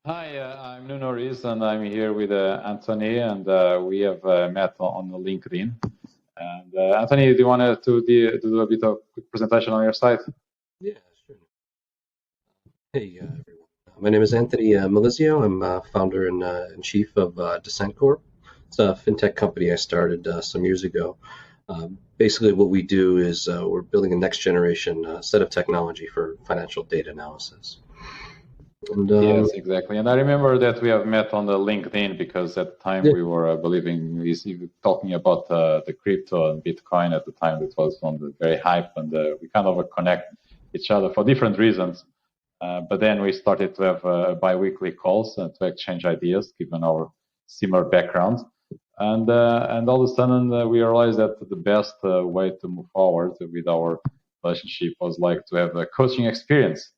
Hi, I'm Nuno Reis, and I'm here with Anthony, and we have met on LinkedIn. And Anthony, do you want to do a bit of quick presentation on your site? Yeah, sure. Hey, everyone. My name is Anthony Malizzio. I'm founder and chief of Descent Corp. It's a fintech company I started some years ago. Basically, what we do is we're building a next generation set of technology for financial data analysis. And Yes, exactly. And I remember that we have met on the LinkedIn because at the time yeah, we were talking about the crypto and Bitcoin at the time. It was on the very hype, and we kind of connect each other for different reasons. But then we started to have bi-weekly calls and to exchange ideas, given our similar backgrounds. And all of a sudden we realized that the best way to move forward with our relationship was like to have a coaching experience.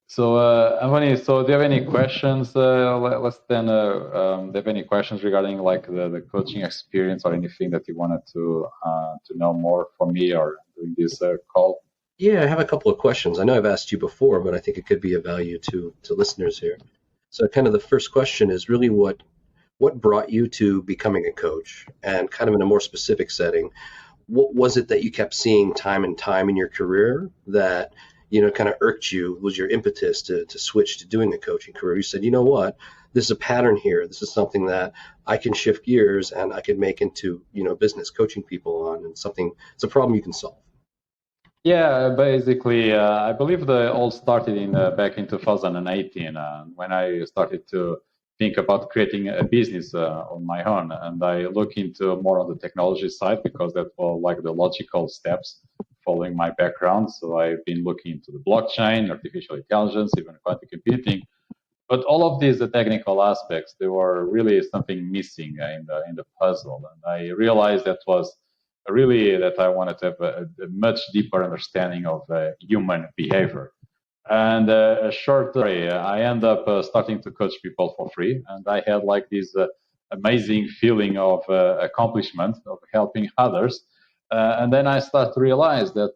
So, Anthony, so do you have any questions? Let's then, do you have any questions regarding like the coaching experience or anything that you wanted to know more from me or during this call? yeah, I have a couple of questions. I know I've asked you before, but I think it could be of value to listeners here. So, kind of the first question is really what brought you to becoming a coach, and kind of in a more specific setting, what was it that you kept seeing time and time in your career that kind of irked you, was your impetus to switch to doing a coaching career? You said, you know what, this is a pattern here, this is something that I can shift gears and I can make into business, coaching people on, and something, it's a problem you can solve. Yeah, basically, I believe the all started in back in 2018 when I started to think about creating a business on my own, and I look into more on the technology side because that was like the logical steps following my background. So I've been looking into the blockchain, artificial intelligence, even quantum computing. But all of these technical aspects, they were really something missing in the puzzle, and I realized that was really that I wanted to have a much deeper understanding of human behavior. And a short story, I end up starting to coach people for free, and I had like this amazing feeling of accomplishment of helping others. And then I start to realize that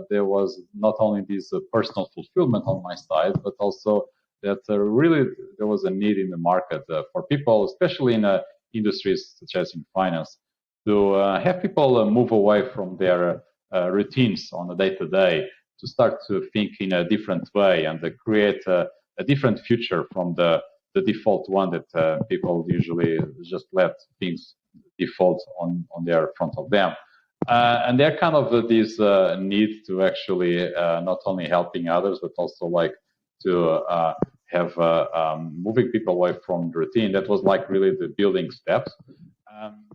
there was not only this personal fulfillment on my side, but also that really there was a need in the market for people, especially in industries such as in finance, to have people move away from their routines on a day-to-day, to start to think in a different way and to create a different future from the default one that people usually just let things default on their front of them. And they're kind of this need to actually not only helping others, but also like to have moving people away from the routine. That was like really the building steps.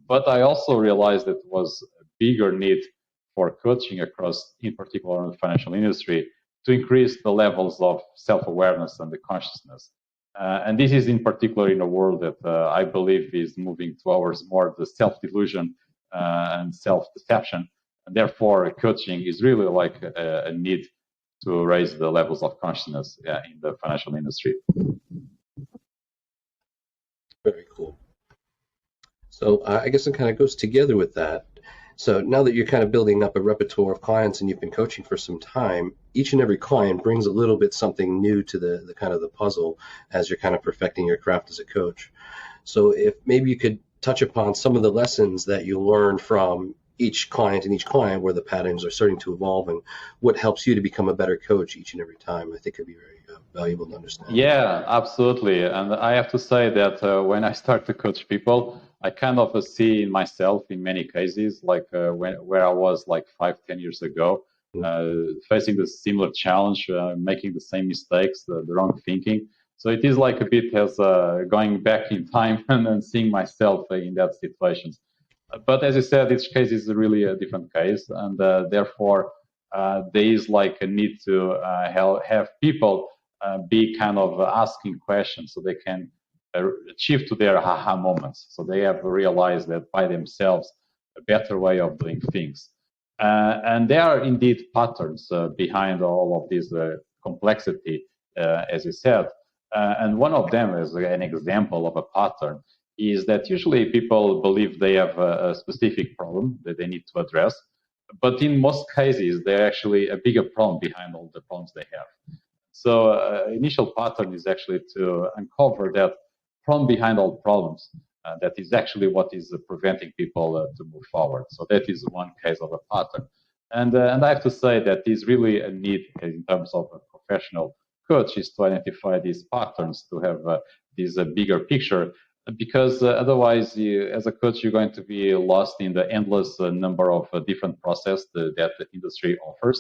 But I also realized that was a bigger need for coaching across, in particular, in the financial industry, to increase the levels of self-awareness and the consciousness. And this is in particular in a world that I believe is moving towards more the self-delusion and self-deception. And therefore, coaching is really like a need to raise the levels of consciousness in the financial industry. Very cool. So I guess it kind of goes together with that. So now that you're kind of building up a repertoire of clients and you've been coaching for some time, each and every client brings a little bit something new to the kind of the puzzle as you're kind of perfecting your craft as a coach. So if maybe you could touch upon some of the lessons that you learn from each client and each client where the patterns are starting to evolve and what helps you to become a better coach each and every time, I think it'd be very valuable to understand. Yeah, absolutely. And I have to say that when I start to coach people, I kind of see in myself in many cases, like where I was like 5, 10 years ago, facing the similar challenge, making the same mistakes, the wrong thinking. So it is like a bit as going back in time and seeing myself in that situations. But as you said, each case is really a different case, and therefore there is like a need to have people be kind of asking questions so they can achieve to their aha moments. So they have realized that by themselves a better way of doing things. And there are indeed patterns behind all of this complexity, as you said. And one of them is an example of a pattern is that usually people believe they have a specific problem that they need to address. But in most cases, they're actually a bigger problem behind all the problems they have. So initial pattern is actually to uncover that from behind all problems. That is actually what is preventing people to move forward. So that is one case of a pattern. And I have to say that is really a need in terms of a professional coach is to identify these patterns, to have this bigger picture, because otherwise, as a coach, you're going to be lost in the endless number of different processes that the industry offers,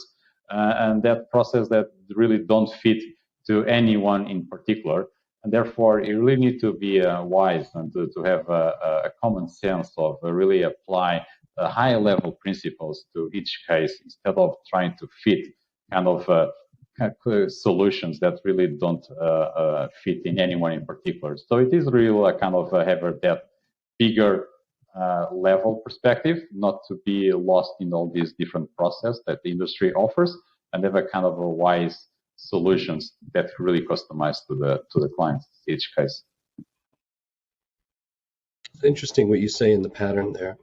and that process that really don't fit to anyone in particular. And therefore, you really need to be wise and to have a common sense of really apply high level principles to each case instead of trying to fit kind of solutions that really don't fit in anyone in particular. So it is really a kind of have that bigger level perspective, not to be lost in all these different processes that the industry offers, and have a kind of a wise solutions that really customized to the clients each case. It's interesting what you say in the pattern there,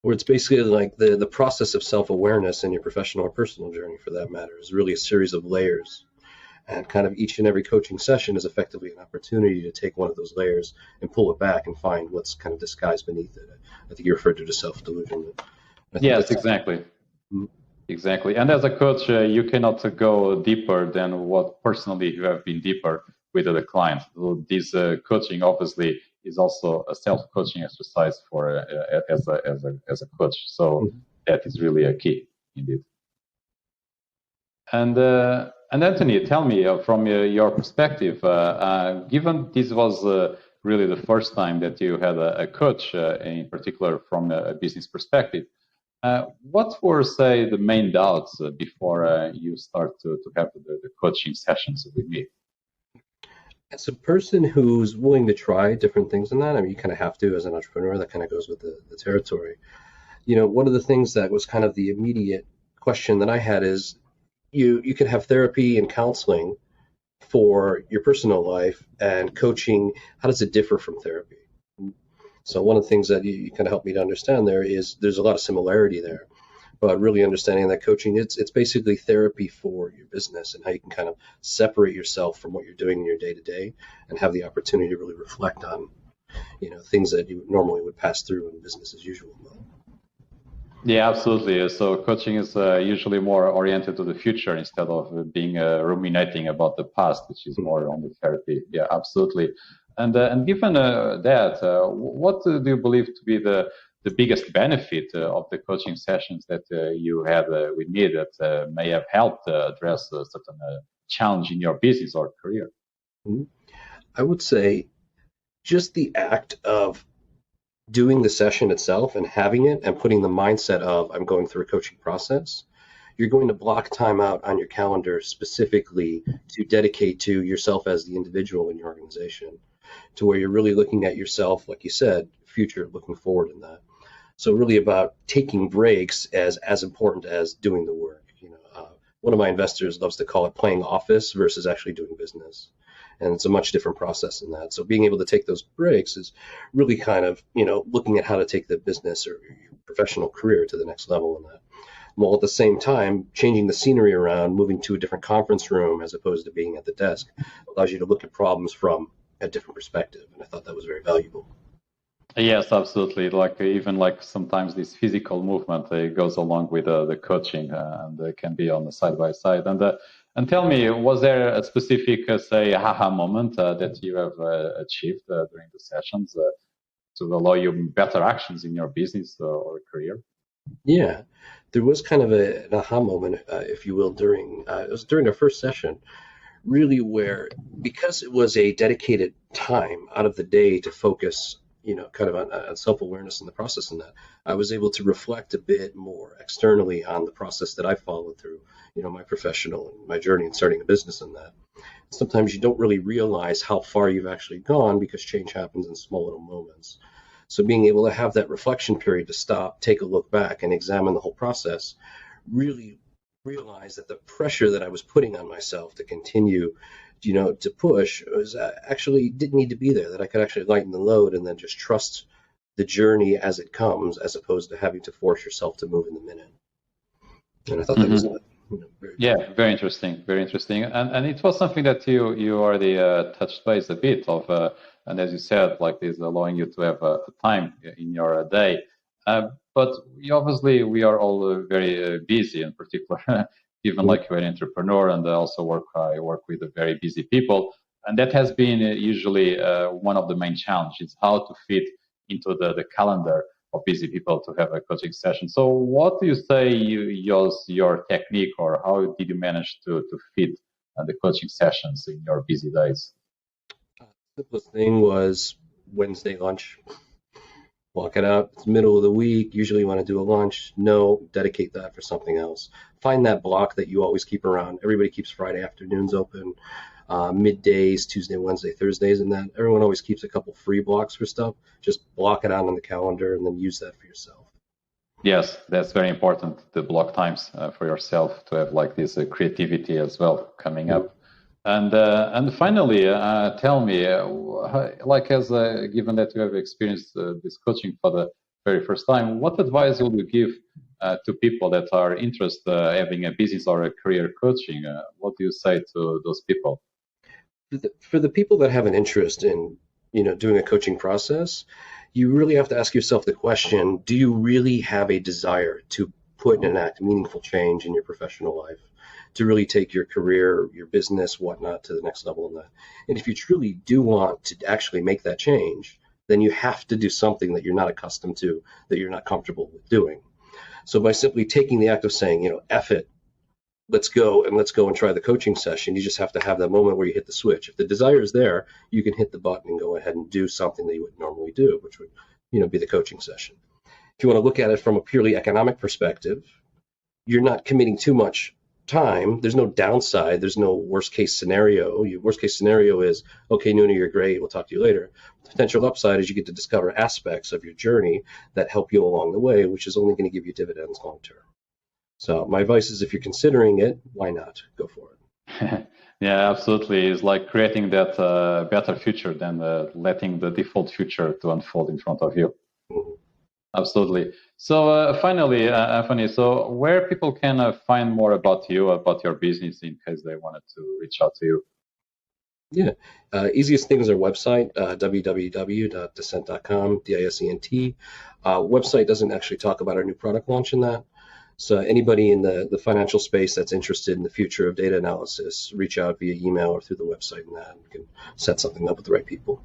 where it's basically like the process of self-awareness in your professional or personal journey, for that matter, is really a series of layers. And kind of each and every coaching session is effectively an opportunity to take one of those layers and pull it back and find what's kind of disguised beneath it. I think you referred to it as self-delusion. Yes, exactly. Mm-hmm. Exactly. And as a coach, you cannot go deeper than what personally you have been deeper with the client. So this coaching obviously is also a self-coaching exercise for as a coach. So that is really a key indeed. And Anthony, tell me from your perspective, given this was really the first time that you had a coach, in particular from a business perspective, what were, say, the main doubts before you start to have the coaching sessions with me? As a person who's willing to try different things in that, I mean, you kind of have to as an entrepreneur. That kind of goes with the territory. You know, one of the things that was kind of the immediate question that I had is, you could have therapy and counseling for your personal life, and coaching, how does it differ from therapy? So one of the things that you kind of helped me to understand there is there's a lot of similarity there, but really understanding that coaching, it's basically therapy for your business and how you can kind of separate yourself from what you're doing in your day-to-day and have the opportunity to really reflect on, you know, things that you normally would pass through in business as usual. Yeah, absolutely. So coaching is usually more oriented to the future instead of being ruminating about the past, which is more on the therapy. Yeah, absolutely. And given that, what do you believe to be the biggest benefit of the coaching sessions that you had with me that may have helped address a certain challenge in your business or career? I would say just the act of doing the session itself and having it and putting the mindset of I'm going through a coaching process, you're going to block time out on your calendar specifically to dedicate to yourself as the individual in your organization, to where you're really looking at yourself, like you said, future, looking forward in that. So really about taking breaks as important as doing the work. You know, one of my investors loves to call it playing office versus actually doing business. And it's a much different process than that. So being able to take those breaks is really kind of, you know, looking at how to take the business or your professional career to the next level in that. While at the same time, changing the scenery around, moving to a different conference room as opposed to being at the desk, allows you to look at problems from a different perspective. And I thought that was very valuable. Yes, absolutely. Like even like sometimes this physical movement goes along with the coaching, and can be on the side by side. And tell me, was there a specific, say, aha moment that you have achieved during the sessions to allow you better actions in your business or career? Yeah, there was kind of an aha moment, if you will, during it was during our first session, really where, because it was a dedicated time out of the day to focus, you know, kind of on self-awareness in the process, and that I was able to reflect a bit more externally on the process that I followed through, you know, my professional and my journey in starting a business in that. Sometimes you don't really realize how far you've actually gone because change happens in small little moments. So being able to have that reflection period to stop, take a look back and examine the whole process, really realize that the pressure that I was putting on myself to continue, you know, to push was actually didn't need to be there, that I could actually lighten the load and then just trust the journey as it comes, as opposed to having to force yourself to move in the minute. And I thought that was Very Yeah, different. very interesting, very interesting. And it was something that you already touched base a bit of, and as you said, like this allowing you to have time in your day. But obviously, we are all very busy, in particular, even Mhm. like you're an entrepreneur, and also I work with very busy people, and that has been usually one of the main challenges: how to fit into the calendar of busy people to have a coaching session. So what do you say you use your technique, or how did you manage to fit the coaching sessions in your busy days? Simplest thing was Wednesday lunch. Block it out. It's middle of the week. Usually you want to do a lunch. No, dedicate that for something else. Find that block that you always keep around. Everybody keeps Friday afternoons open, middays, Tuesday, Wednesday, Thursdays, and that. Everyone always keeps a couple free blocks for stuff. Just block it out on the calendar and then use that for yourself. Yes, that's very important, the block times for yourself to have like this creativity as well coming Mhm. up. And finally, tell me, like as given that you have experienced this coaching for the very first time, what advice would you give to people that are interested having a business or a career coaching? What do you say to those people? For the people that have an interest in, doing a coaching process, you really have to ask yourself the question, do you really have a desire to put and enact meaningful change in your professional life, to really take your career, your business, whatnot to the next level in that? And if you truly do want to actually make that change, then you have to do something that you're not accustomed to, that you're not comfortable with doing. So by simply taking the act of saying, F it, let's go and try the coaching session. You just have to have that moment where you hit the switch. If the desire is there, you can hit the button and go ahead and do something that you would normally do, which would, be the coaching session. If you want to look at it from a purely economic perspective, you're not committing too much time. There's no downside. There's no worst case scenario. Your worst case scenario is, okay, Nuno, you're great. We'll talk to you later. The potential upside is you get to discover aspects of your journey that help you along the way, which is only going to give you dividends long term. So my advice is, if you're considering it, why not go for it? Yeah, absolutely. It's like creating that better future than letting the default future to unfold in front of you. Mhm. Absolutely. So finally, Anthony, so where people can find more about you, about your business, in case they wanted to reach out to you? Yeah. Easiest thing is our website, www.dissent.com, DISENT. Website doesn't actually talk about our new product launch in that. So anybody in the financial space that's interested in the future of data analysis, reach out via email or through the website, and that we can set something up with the right people.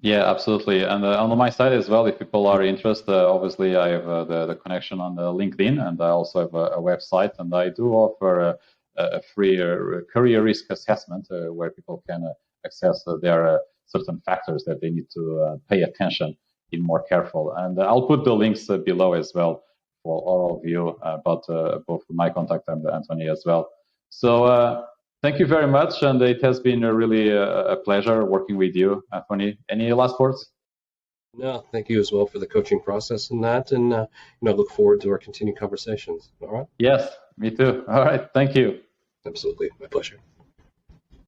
Yeah, absolutely. And on my side as well, if people are interested, obviously I have the connection on the LinkedIn, and I also have a website, and I do offer a free career risk assessment where people can access their certain factors that they need to pay attention in more careful. And I'll put the links below as well for all of you, about both my contact and Anthony as well. So thank you very much, and it has been really a pleasure working with you, Anthony. Any last words? No, thank you as well for the coaching process and that, and look forward to our continued conversations. All right, Yes, me too. All right, thank you. absolutely, my pleasure.